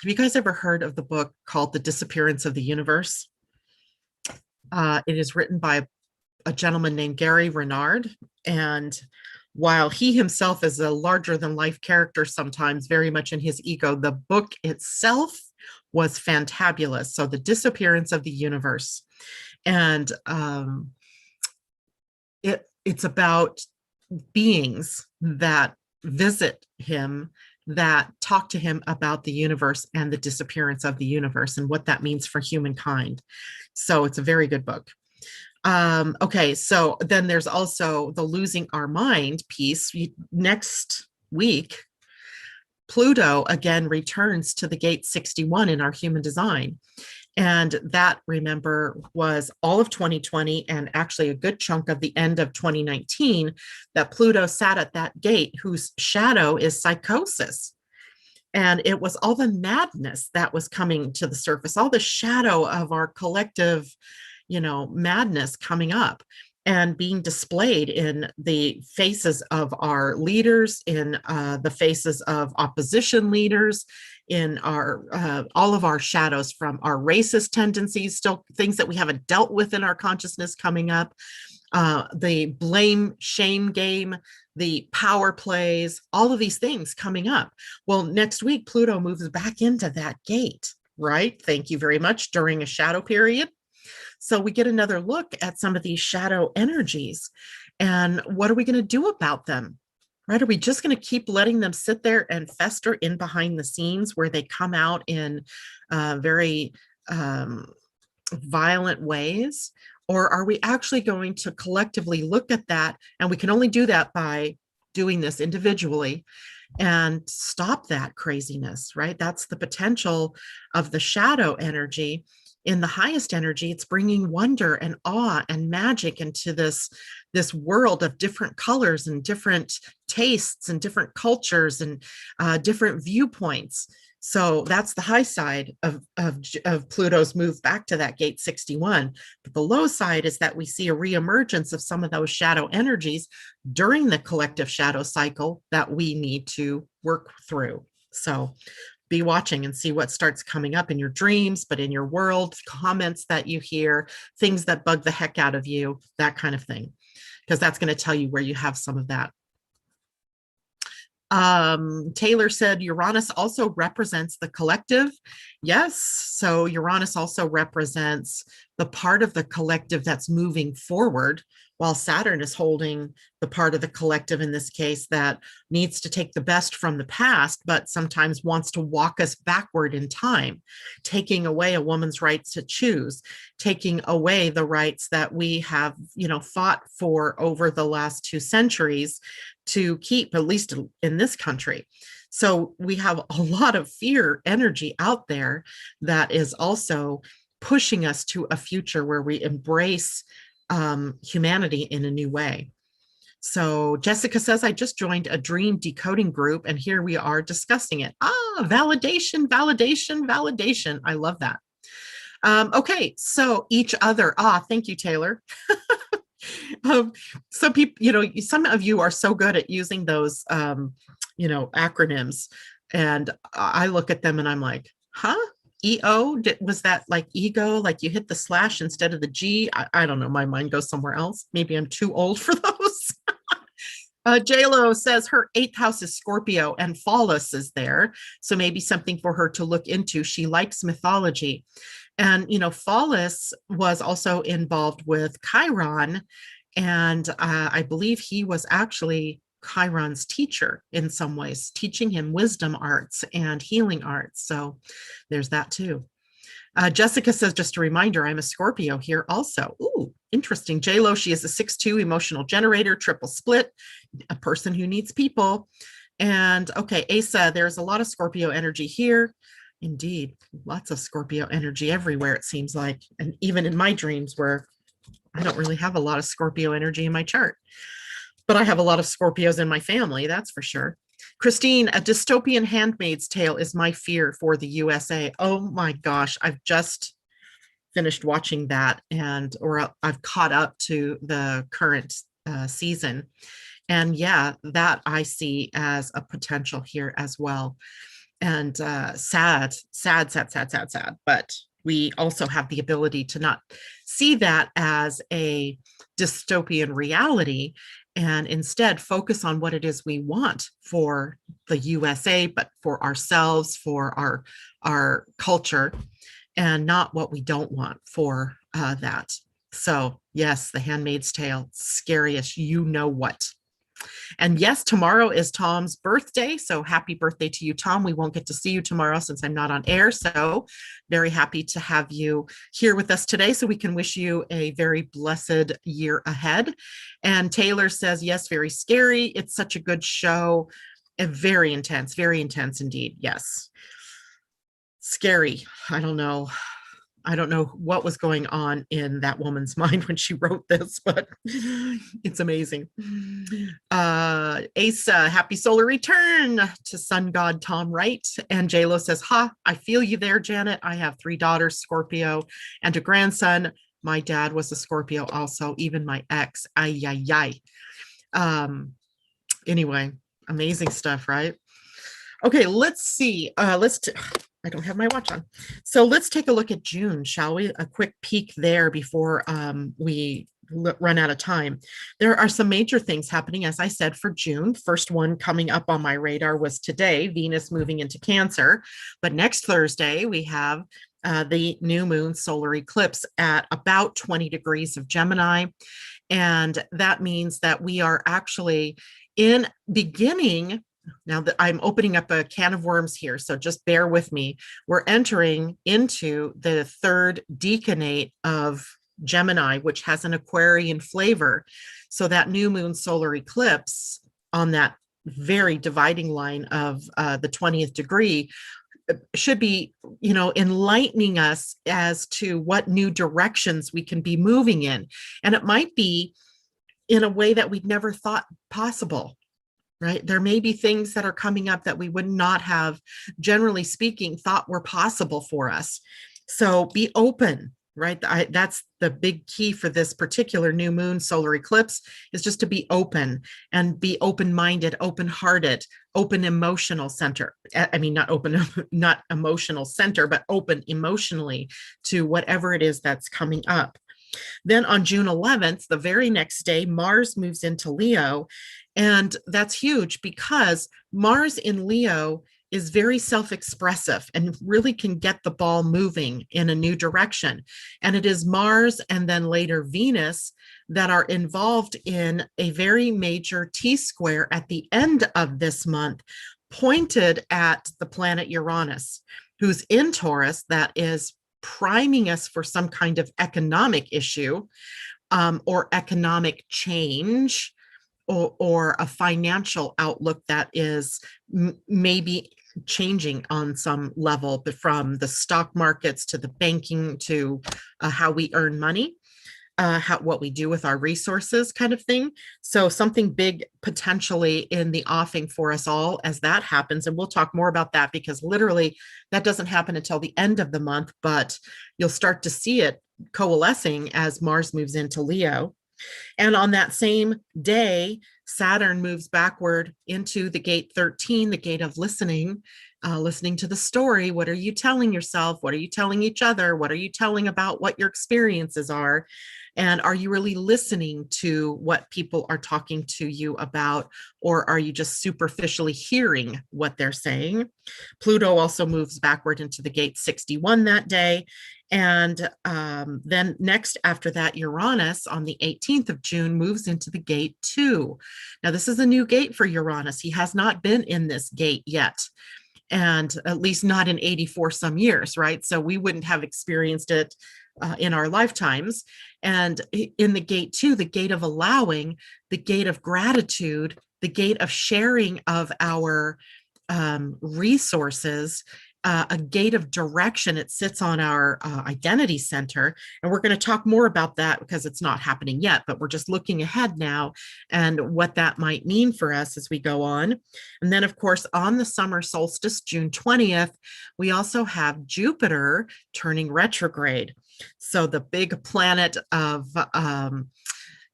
have you guys ever heard of the book called The Disappearance of the Universe? It is written by a gentleman named Gary Renard. And while he himself is a larger than life character, sometimes very much in his ego, the book itself was fantabulous. So The Disappearance of the Universe. And it's about beings that visit him, that talk to him about the universe and the disappearance of the universe and what that means for humankind. So it's a very good book. Okay, so then there's also the losing our mind piece. Next week, Pluto again returns to the gate 61 in our human design. And that, remember, was all of 2020 and actually a good chunk of the end of 2019 that Pluto sat at that gate, whose shadow is psychosis. And it was all the madness that was coming to the surface, all the shadow of our collective, madness coming up and being displayed in the faces of our leaders, in the faces of opposition leaders, in our all of our shadows, from our racist tendencies, still things that we haven't dealt with in our consciousness coming up, the blame shame game, the power plays, all of these things coming up. Well, next week Pluto moves back into that gate, right? Thank you very much, during a shadow period. So we get another look at some of these shadow energies, and what are we going to do about them? Right? Are we just going to keep letting them sit there and fester in behind the scenes, where they come out in very violent ways? Or are we actually going to collectively look at that? And we can only do that by doing this individually and stop that craziness, right? That's the potential of the shadow energy. In the highest energy, it's bringing wonder and awe and magic into this world of different colors and different tastes and different cultures and different viewpoints. So that's the high side of Pluto's move back to that gate 61. But the low side is that we see a reemergence of some of those shadow energies during the collective shadow cycle that we need to work through. So be watching and see what starts coming up in your dreams, but in your world, comments that you hear, things that bug the heck out of you, that kind of thing, because that's going to tell you where you have some of that. Taylor said Uranus also represents the collective. Yes, so Uranus also represents the part of the collective that's moving forward, while Saturn is holding the part of the collective, in this case, that needs to take the best from the past, but sometimes wants to walk us backward in time, taking away a woman's rights to choose, taking away the rights that we have, fought for over the last 2 centuries to keep, at least in this country. So we have a lot of fear energy out there that is also pushing us to a future where we embrace humanity in a new way. So Jessica says, I just joined a dream decoding group and here we are discussing it. Validation, validation, validation. I love that. Okay, so each other. Thank you, Taylor. Some people, some of you are so good at using those, acronyms. And I look at them and I'm like, huh? EO, was that like ego, like you hit the slash instead of the G? I don't know, my mind goes somewhere else. Maybe I'm too old for those. J-Lo says her 8th house is Scorpio and Phallus is there, so maybe something for her to look into. She likes mythology, and Phallus was also involved with Chiron, and I believe he was actually Chiron's teacher in some ways, teaching him wisdom arts and healing arts. So there's that too. Jessica says, just a reminder, I'm a Scorpio here also. Ooh, interesting. J-Lo, she is a 6-2 emotional generator, triple split, a person who needs people. And okay, Asa, there's a lot of Scorpio energy here. Indeed, lots of Scorpio energy everywhere, it seems like. And even in my dreams, where I don't really have a lot of Scorpio energy in my chart, but I have a lot of Scorpios in my family, that's for sure. Christine, a dystopian Handmaid's Tale is my fear for the USA. Oh my gosh, I've just finished watching that, or I've caught up to the current season. And yeah, that I see as a potential here as well. And sad. But we also have the ability to not see that as a dystopian reality and instead focus on what it is we want for the USA, but for ourselves, for our culture, and not what we don't want for that. So yes, The Handmaid's Tale, scariest, you know what. And yes, tomorrow is Tom's birthday. So happy birthday to you, Tom. We won't get to see you tomorrow since I'm not on air. So very happy to have you here with us today so we can wish you a very blessed year ahead. And Taylor says, yes, very scary. It's such a good show. Very intense indeed. Yes. Scary. I don't know what was going on in that woman's mind when she wrote this, but it's amazing. Asa, happy solar return to sun god Tom Wright. And JLo says, I feel you there, Janet. I have 3 daughters, Scorpio, and a grandson. My dad was a Scorpio also, even my ex. Ay, ay, ay. Anyway, amazing stuff, right? Okay, let's see. I don't have my watch on. So let's take a look at June, shall we? A quick peek there before we run out of time. There are some major things happening, as I said, for June. First one coming up on my radar was today, Venus moving into Cancer. But next Thursday, we have the new moon solar eclipse at about 20 degrees of Gemini. And that means that we are actually in beginning. Now that I'm opening up a can of worms here, so just bear with me. We're entering into the 3rd decanate of Gemini, which has an Aquarian flavor. So that new moon solar eclipse on that very dividing line of the 20th degree should be, enlightening us as to what new directions we can be moving in. And it might be in a way that we'd never thought possible. Right? There may be things that are coming up that we would not have, generally speaking, thought were possible for us. So be open, right? That's the big key for this particular new moon solar eclipse, is just to be open and be open-minded, open-hearted, open emotional center. I mean, not emotional center, but open emotionally to whatever it is that's coming up. Then on June 11th, the very next day, Mars moves into Leo. And that's huge because Mars in Leo is very self-expressive and really can get the ball moving in a new direction. And it is Mars and then later Venus that are involved in a very major T-square at the end of this month, pointed at the planet Uranus, who's in Taurus, that is priming us for some kind of economic issue or economic change or a financial outlook that is maybe changing on some level, from the stock markets to the banking to how we earn money, what we do with our resources kind of thing. So something big potentially in the offing for us all as that happens. And we'll talk more about that because literally that doesn't happen until the end of the month, but you'll start to see it coalescing as Mars moves into Leo. And on that same day, Saturn moves backward into the gate 13, the gate of listening, listening to the story. What are you telling yourself? What are you telling each other? What are you telling about what your experiences are? And are you really listening to what people are talking to you about? Or are you just superficially hearing what they're saying? Pluto also moves backward into the gate 61 that day. And then next after that, Uranus on the 18th of June moves into the gate 2. Now, this is a new gate for Uranus. He has not been in this gate yet. and at least not in 84 some years, right? So we wouldn't have experienced it in our lifetimes. And in the gate two, the gate of allowing, the gate of gratitude, the gate of sharing of our resources, a gate of direction. It sits on our identity center. And we're going to talk more about that because it's not happening yet, but we're just looking ahead now and what that might mean for us as we go on. And then, of course, on the summer solstice, June 20th, we also have Jupiter turning retrograde. So the big planet of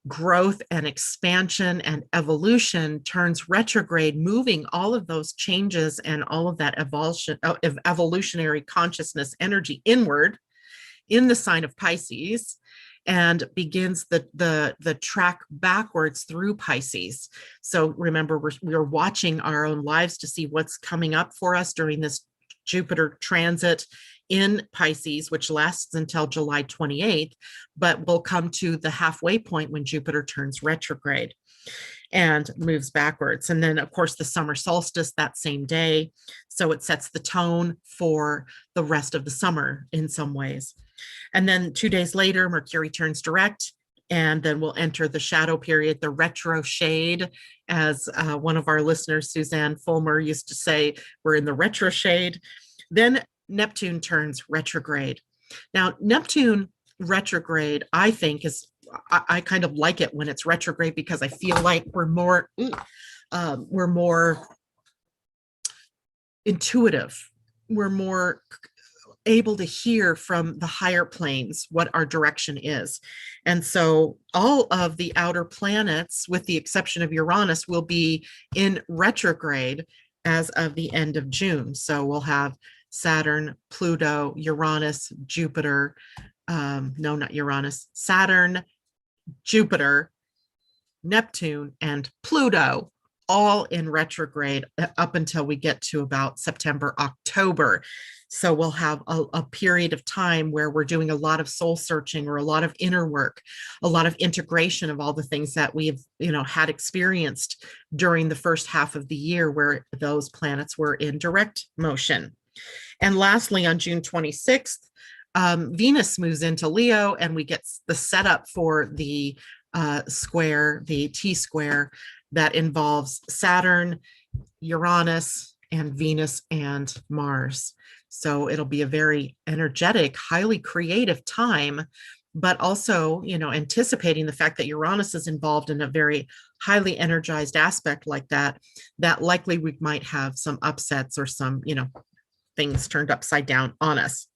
growth and expansion and evolution turns retrograde, moving all of those changes and all of that evolutionary consciousness energy inward in the sign of Pisces, and begins the track backwards through Pisces. So remember, we're watching our own lives to see what's coming up for us during this Jupiter transit in Pisces, which lasts until July 28th, but will come to the halfway point when Jupiter turns retrograde and moves backwards. And then, of course, the summer solstice that same day. So it sets the tone for the rest of the summer in some ways. And then 2 days later, Mercury turns direct, and then we'll enter the shadow period, the retro shade, as one of our listeners, Suzanne Fulmer, used to say, we're in the retro shade. Then Neptune turns retrograde. Now, Neptune retrograde, I think, is, I kind of like it when it's retrograde because I feel like we're more intuitive. We're more able to hear from the higher planes what our direction is. And so all of the outer planets, with the exception of Uranus, will be in retrograde as of the end of June. So we'll have Saturn, Pluto, Uranus, Jupiter, no, not Uranus, Saturn, Jupiter, Neptune, and Pluto, all in retrograde up until we get to about September, October. So we'll have a period of time where we're doing a lot of soul searching or a lot of inner work, a lot of integration of all the things that we've, had experienced during the first half of the year where those planets were in direct motion. And lastly, on June 26th, Venus moves into Leo, and we get the setup for the square, the T-square that involves Saturn, Uranus, and Venus and Mars. So it'll be a very energetic, highly creative time, but also, anticipating the fact that Uranus is involved in a very highly energized aspect like that, that likely we might have some upsets or some, things turned upside down on us.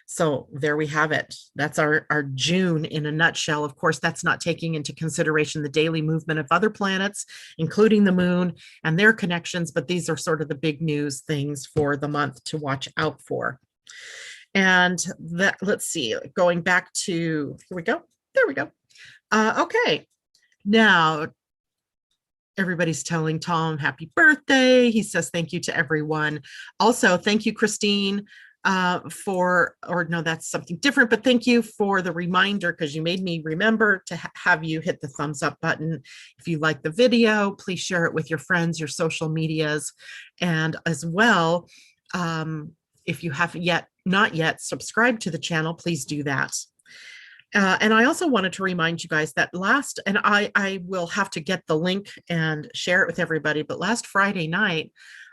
So there we have it. That's our June in a nutshell. Of course, that's not taking into consideration the daily movement of other planets, including the moon and their connections, but these are sort of the big news things for the month to watch out for. And that, let's see, going back to, here we go. There we go. Okay. Now, everybody's telling Tom happy birthday. He says thank you to everyone. Also, thank you, Christine, no, that's something different, but thank you for the reminder, because you made me remember to have you hit the thumbs up button. If you like the video, please share it with your friends, your social medias, and as well, if you haven't not yet subscribed to the channel, please do that. And I also wanted to remind you guys that and I will have to get the link and share it with everybody, but last Friday night,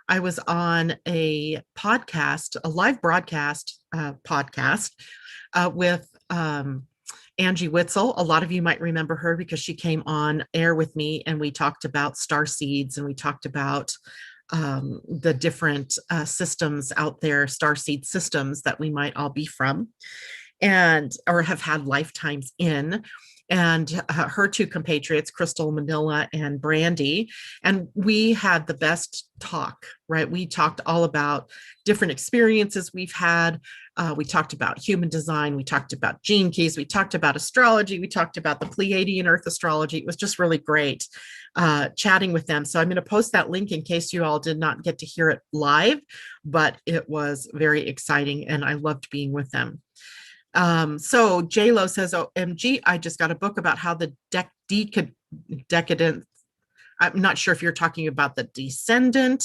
I was on a podcast, a live broadcast podcast with Angie Witzel. A lot of you might remember her because she came on air with me, and we talked about star seeds, and we talked about the different systems out there, starseed systems that we might all be from or have had lifetimes in. And her two compatriots, Crystal Manila and Brandy. And we had the best talk, right? We talked all about different experiences we've had. We talked about human design. We talked about gene keys. We talked about astrology. We talked about the Pleiadian-Earth astrology. It was just really great chatting with them. So I'm going to post that link in case you all did not get to hear it live, but it was very exciting and I loved being with them. So J-Lo says, OMG, I just got a book about how the decadent, I'm not sure if you're talking about the descendant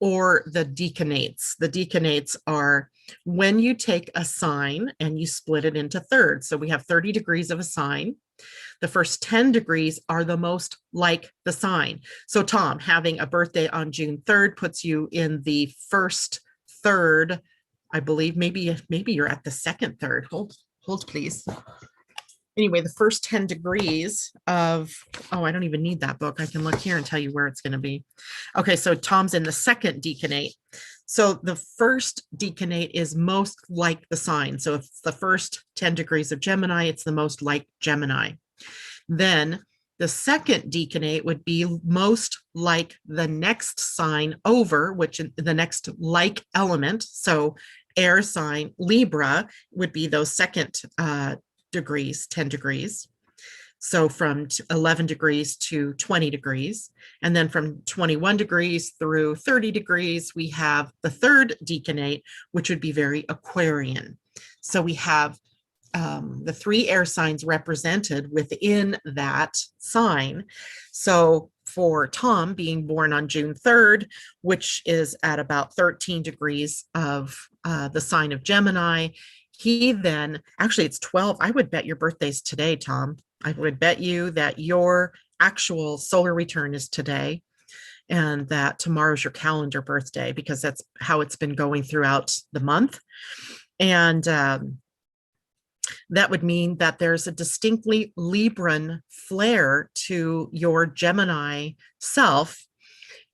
or the decanates. The decanates are when you take a sign and you split it into thirds. So we have 30 degrees of a sign. The first 10 degrees are the most like the sign. So Tom, having a birthday on June 3rd puts you in the first third, I believe. Maybe you're at the second third. Hold please. Anyway, the first 10 degrees of, oh, I don't even need that book. I can look here and tell you where it's going to be. Okay, so Tom's in the second decanate. So the first decanate is most like the sign. So if it's the first 10 degrees of Gemini, it's the most like Gemini. Then the second decanate would be most like the next sign over, which is the next like element. So air sign Libra would be those second degrees, 10 degrees. So from 11 degrees to 20 degrees. And then from 21 degrees through 30 degrees, we have the third decanate, which would be very Aquarian. So we have the three air signs represented within that sign. So for Tom being born on June 3rd, which is at about 13 degrees of the sign of Gemini, he then, actually it's 12, I would bet your birthday's today, Tom. I would bet you that your actual solar return is today and that tomorrow's your calendar birthday, because that's how it's been going throughout the month. And that would mean that there's a distinctly Libran flair to your Gemini self.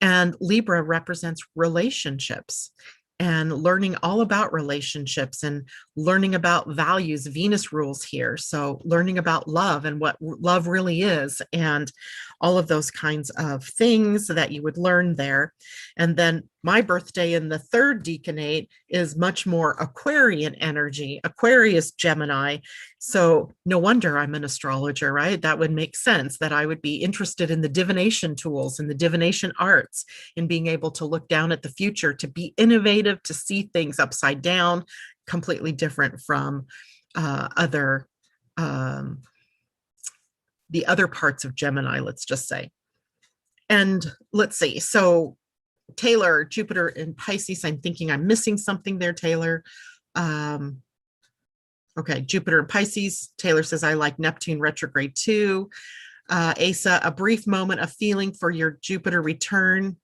And Libra represents relationships and learning all about relationships and learning about values. Venus rules here. So learning about love and what love really is and all of those kinds of things that you would learn there. And then my birthday in the third decanate is much more Aquarian energy, Aquarius Gemini. So no wonder I'm an astrologer, right? That would make sense that I would be interested in the divination tools and the divination arts, in being able to look down at the future, to be innovative, to see things upside down, completely different from the other parts of Gemini, let's just say. And let's see, so Taylor, Jupiter in Pisces, I'm thinking I'm missing something there, Taylor. Okay, Jupiter in Pisces. Taylor says, I like Neptune retrograde too. Asa, a brief moment of feeling for your Jupiter return.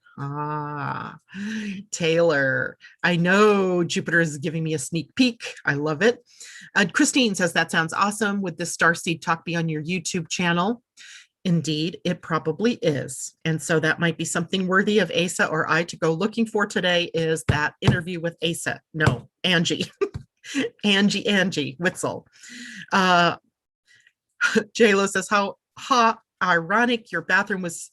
Taylor, I know Jupiter is giving me a sneak peek. I love it. Christine says, that sounds awesome. Would this starseed talk be on your YouTube channel? Indeed, it probably is. And so that might be something worthy of Asa or I to go looking for today, is that interview with Asa. No, Angie. Angie Witzel. J-Lo says, how ironic, your bathroom was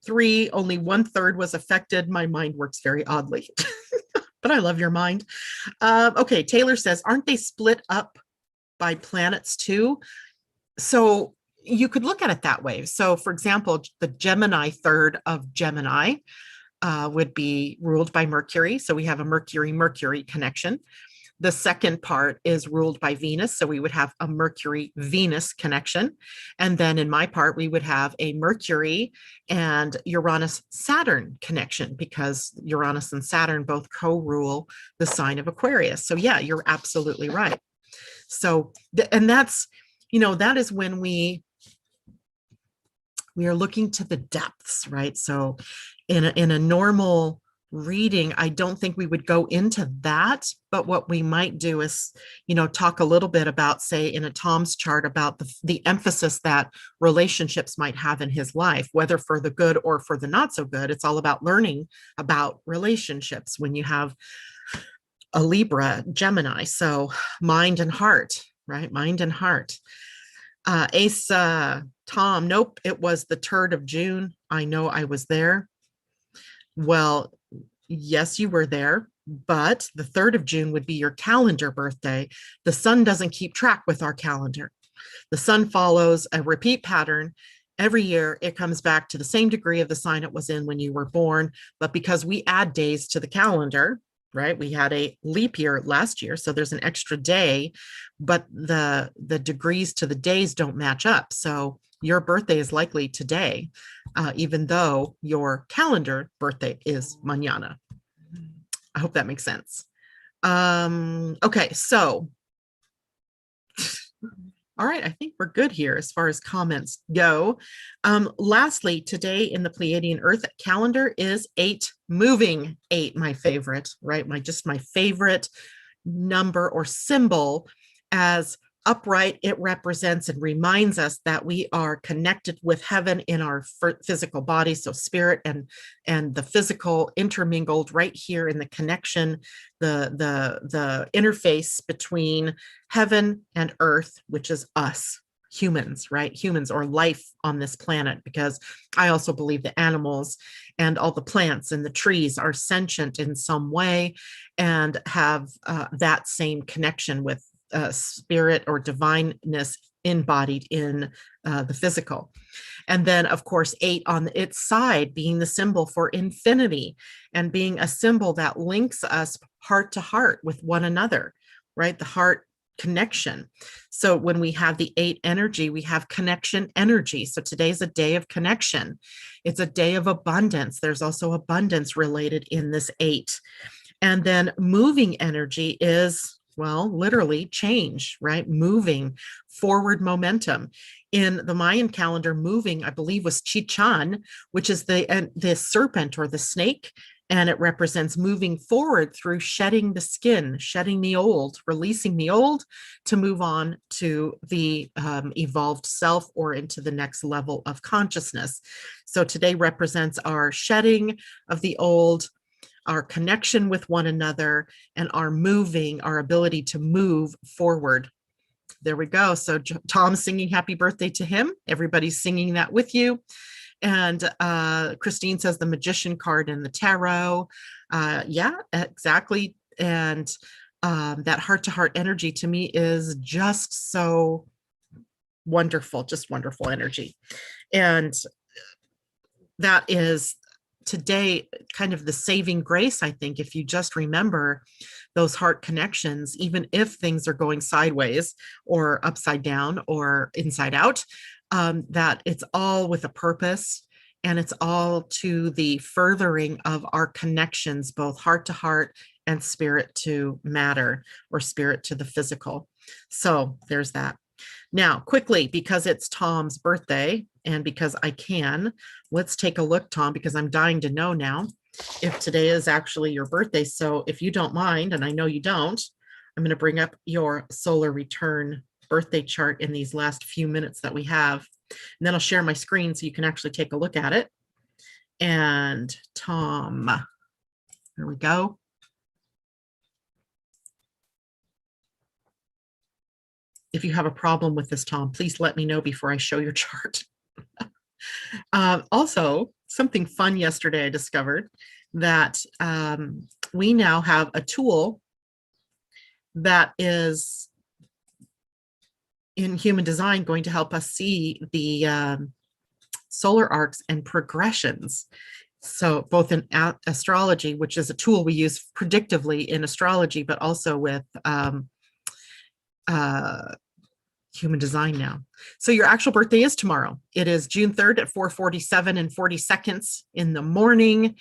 3, only 1/3 was affected. My mind works very oddly, but I love your mind. Okay, Taylor says, aren't they split up by planets too? So you could look at it that way. So for example, the Gemini third of Gemini would be ruled by Mercury. So we have a Mercury connection. The second part is ruled by Venus. So we would have a Mercury-Venus connection. And then in my part, we would have a Mercury and Uranus-Saturn connection, because Uranus and Saturn both co-rule the sign of Aquarius. So yeah, you're absolutely right. So, and that's, that is when we are looking to the depths, right? So in a normal reading, I don't think we would go into that, but what we might do is, talk a little bit about, say, in a Tom's chart, about the emphasis that relationships might have in his life, whether for the good or for the not so good. It's all about learning about relationships when you have a Libra Gemini. So mind and heart, right? Mind and heart. Asa, Tom, nope, it was the 3rd of June. I know I was there. Well, yes, you were there, but the 3rd of June would be your calendar birthday. The sun doesn't keep track with our calendar. The sun follows a repeat pattern. Every year, it comes back to the same degree of the sign it was in when you were born. But because we add days to the calendar, right? We had a leap year last year, so there's an extra day, but the degrees to the days don't match up. So your birthday is likely today, even though your calendar birthday is mañana. hope that makes sense. Okay, so all right, I think we're good here as far as comments go. Lastly, today in the Pleiadian-Earth calendar is 8, moving 8, my favorite, right? My favorite number or symbol. As upright, it represents and reminds us that we are connected with heaven in our physical body. So spirit and the physical intermingled right here in the connection, the interface between heaven and earth, which is us humans, right? Humans, or life on this planet, because I also believe the animals and all the plants and the trees are sentient in some way and have that same connection with spirit or divineness embodied in the physical. And then, of course, 8 on its side being the symbol for infinity and being a symbol that links us heart to heart with one another, right? The heart connection. So when we have the 8 energy, we have connection energy. So today's a day of connection. It's a day of abundance. There's also abundance related in this 8. And then moving energy is, well, literally change, right? Moving forward momentum. In the Mayan calendar, moving, I believe, was Chichan, which is the serpent or the snake. And it represents moving forward through shedding the skin, shedding the old, releasing the old to move on to the evolved self or into the next level of consciousness. So today represents our shedding of the old, our connection with one another, and our moving, our ability to move forward. There we go. So Tom's singing happy birthday to him. Everybody's singing that with you. And Christine says the magician card in the tarot. Yeah, exactly. And that heart-to-heart energy to me is just so wonderful, just wonderful energy. And that is today kind of the saving grace, I think, if you just remember those heart connections, even if things are going sideways or upside down or inside out, that it's all with a purpose, and it's all to the furthering of our connections, both heart to heart and spirit to matter, or spirit to the physical. So there's that. Now, quickly, because it's Tom's birthday and because I can, let's take a look, Tom, because I'm dying to know now if today is actually your birthday. So if you don't mind, and I know you don't, I'm going to bring up your solar return birthday chart in these last few minutes that we have. And then I'll share my screen so you can actually take a look at it. And Tom, there we go. If you have a problem with this, Tom, please let me know before I show your chart. Also, something fun yesterday I discovered that we now have a tool that is in human design going to help us see the solar arcs and progressions. So both in astrology, which is a tool we use predictively in astrology, but also with human design now. So your actual birthday is tomorrow. It is June 3rd at 4:47 and 40 seconds in the morning.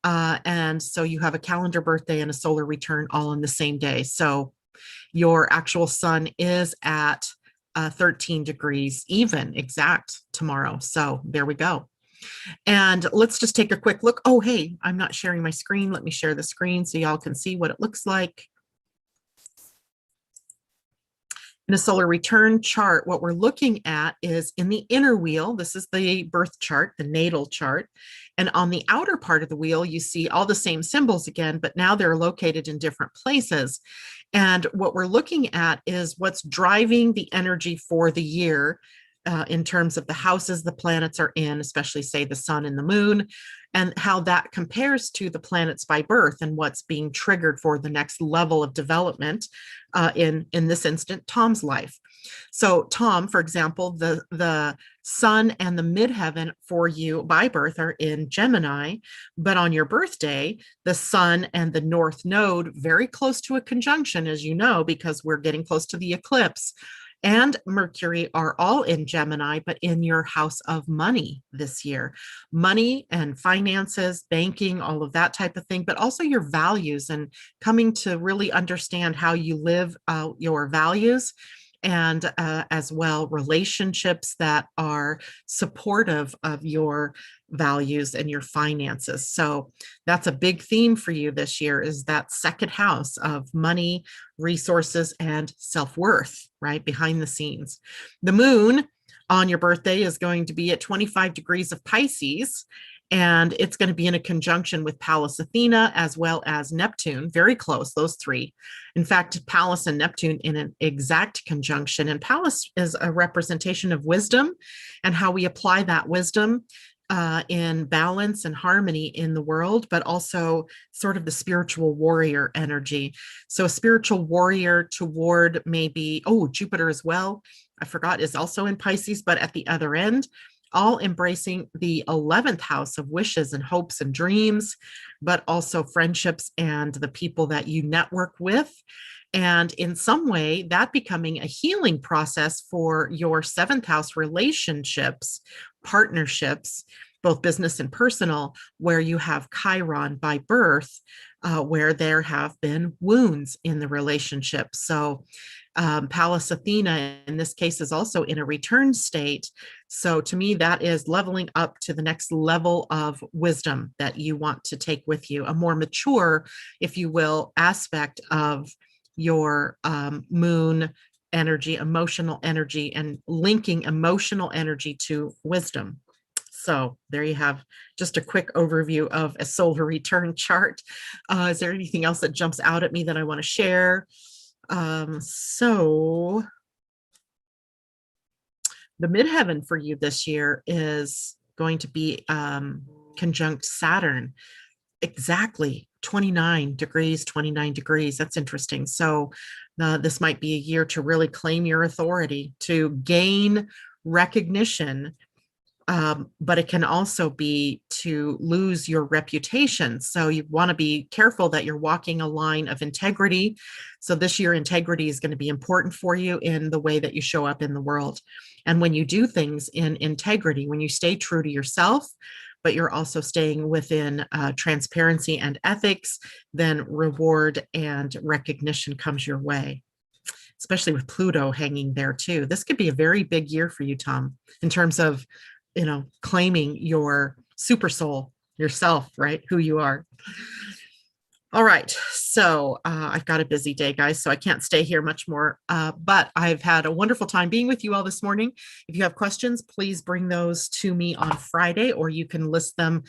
And so you have a calendar birthday and a solar return all on the same day. So your actual sun is at 13 degrees even exact tomorrow. So there we go. And let's just take a quick look. Oh, hey, I'm not sharing my screen. Let me share the screen so y'all can see what it looks like. In a solar return chart, what we're looking at is in the inner wheel, this is the birth chart, the natal chart. And on the outer part of the wheel, you see all the same symbols again, but now they're located in different places. And what we're looking at is what's driving the energy for the year in terms of the houses the planets are in, especially say the sun and the moon, and how that compares to the planets by birth and what's being triggered for the next level of development in this instant, Tom's life. So Tom, for example, the sun and the midheaven for you by birth are in Gemini, but on your birthday, the sun and the north node, very close to a conjunction, as you know, because we're getting close to the eclipse, and Mercury are all in Gemini, but in your house of money this year. Money and finances, banking, all of that type of thing, but also your values and coming to really understand how you live out your values, and as well relationships that are supportive of your values and your finances. So that's a big theme for you this year, is that second house of money, resources, and self-worth, right behind the scenes. The moon on your birthday is going to be at 25 degrees of Pisces, and it's going to be in a conjunction with Pallas Athena as well as Neptune, very close, those three. In fact, Pallas and Neptune in an exact conjunction. And Pallas is a representation of wisdom and how we apply that wisdom in balance and harmony in the world, but also sort of the spiritual warrior energy. So a spiritual warrior toward maybe, oh, Jupiter as well, I forgot, is also in Pisces, but at the other end, all embracing the 11th house of wishes and hopes and dreams, but also friendships and the people that you network with. And in some way, that becoming a healing process for your seventh house relationships, partnerships, both business and personal, where you have Chiron by birth, where there have been wounds in the relationship. So Pallas Athena in this case is also in a return state. So to me, that is leveling up to the next level of wisdom that you want to take with you, a more mature, if you will, aspect of your moon energy, emotional energy, and linking emotional energy to wisdom. So there you have just a quick overview of a solar return chart. Is there anything else that jumps out at me that I want to share? So the midheaven for you this year is going to be conjunct Saturn, exactly 29 degrees, 29 degrees. That's interesting. So this might be a year to really claim your authority, to gain recognition, but it can also be to lose your reputation. So you want to be careful that you're walking a line of integrity. So this year, integrity is going to be important for you in the way that you show up in the world. And when you do things in integrity, when you stay true to yourself, but you're also staying within transparency and ethics, then reward and recognition comes your way, especially with Pluto hanging there too. This could be a very big year for you, Tom, in terms of, you know, claiming your super soul, yourself, right? Who you are. All right. So I've got a busy day, guys, so I can't stay here much more, but I've had a wonderful time being with you all this morning. If you have questions, please bring those to me on Friday, or you can list them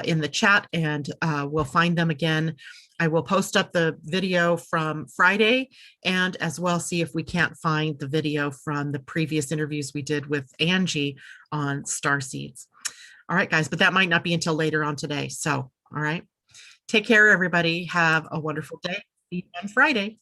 in the chat, and we'll find them again. I will post up the video from Friday, and as well see if we can't find the video from the previous interviews we did with Angie on starseeds. All right, guys, but that might not be until later on today. So, all right. Take care, everybody. Have a wonderful day. See you on Friday.